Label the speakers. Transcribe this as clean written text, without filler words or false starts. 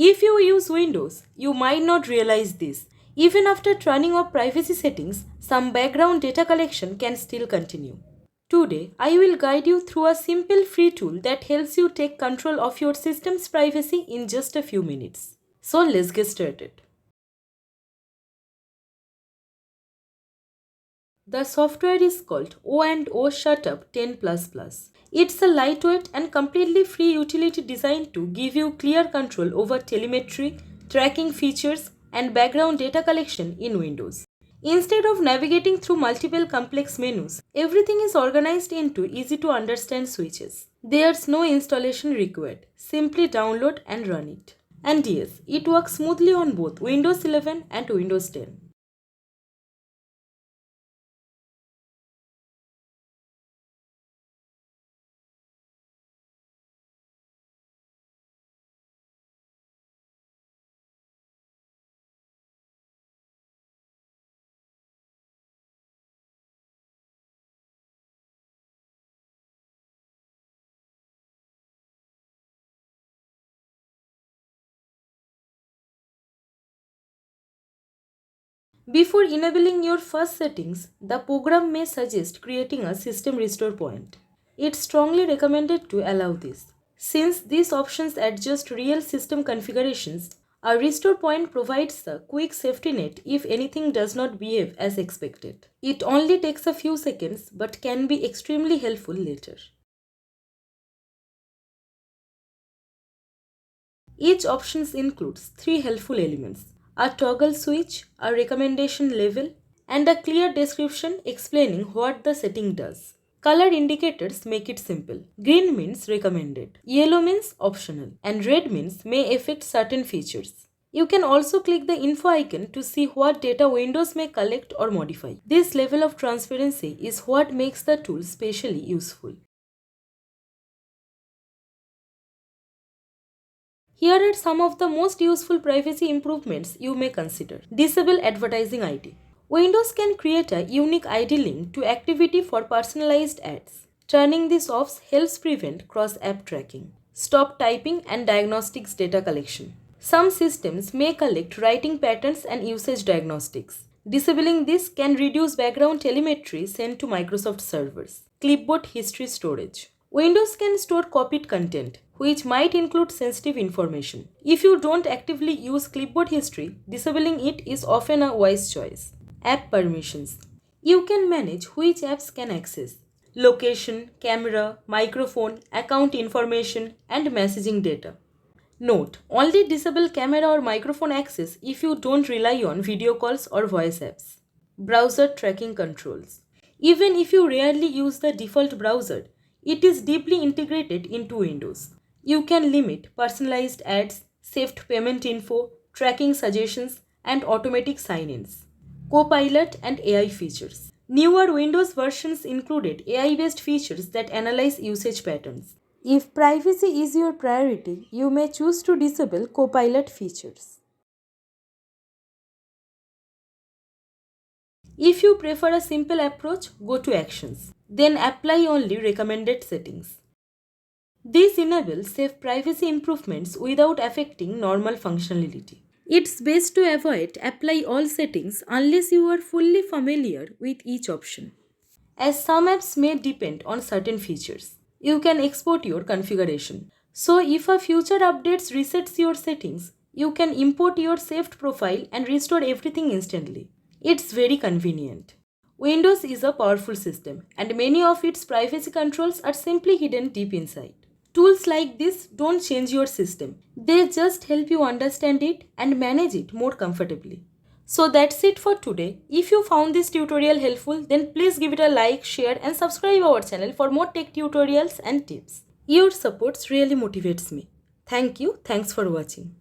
Speaker 1: If you use Windows, you might not realize this. Even after turning off privacy settings, some background data collection can still continue. Today, I will guide you through a simple free tool that helps you take control of your system's privacy in just a few minutes. So let's get started. The software is called O&O Shutup 10++. It's a lightweight and completely free utility designed to give you clear control over telemetry, tracking features, and background data collection in Windows. Instead of navigating through multiple complex menus, everything is organized into easy to understand switches. There's no installation required. Simply download and run it. And yes, it works smoothly on both Windows 11 and Windows 10. Before enabling your first settings, the program may suggest creating a system restore point. It's strongly recommended to allow this. Since these options adjust real system configurations, a restore point provides a quick safety net if anything does not behave as expected. It only takes a few seconds but can be extremely helpful later. Each option includes three helpful elements: a toggle switch, a recommendation level, and a clear description explaining what the setting does. Color indicators make it simple. Green means recommended, yellow means optional, and red means may affect certain features. You can also click the info icon to see what data Windows may collect or modify. This level of transparency is what makes the tool specially useful. Here are some of the most useful privacy improvements you may consider. Disable advertising ID. Windows can create a unique ID link to activity for personalized ads. Turning this off helps prevent cross-app tracking. Stop typing and diagnostics data collection. Some systems may collect writing patterns and usage diagnostics. Disabling this can reduce background telemetry sent to Microsoft servers. Clipboard history storage. Windows can store copied content, which might include sensitive information. If you don't actively use clipboard history, disabling it is often a wise choice. App permissions. You can manage which apps can access location, camera, microphone, account information, and messaging data. Note: only disable camera or microphone access if you don't rely on video calls or voice apps. Browser tracking controls. Even if you rarely use the default browser, it is deeply integrated into Windows. You can limit personalized ads, saved payment info, tracking suggestions, and automatic sign-ins. Copilot and AI features. Newer Windows versions included AI-based features that analyze usage patterns. If privacy is your priority, you may choose to disable Copilot features. If you prefer a simple approach, go to Actions. Then apply only recommended settings. This enables safe privacy improvements without affecting normal functionality. It's best to avoid apply all settings unless you are fully familiar with each option. As some apps may depend on certain features, you can export your configuration. So if a future updates resets your settings, you can import your saved profile and restore everything instantly. It's very convenient. Windows is a powerful system, and many of its privacy controls are simply hidden deep inside. Tools like this don't change your system. They just help you understand it and manage it more comfortably. So that's it for today. If you found this tutorial helpful, then please give it a like, share and subscribe our channel for more tech tutorials and tips. Your support really motivates me. Thank you. Thanks for watching.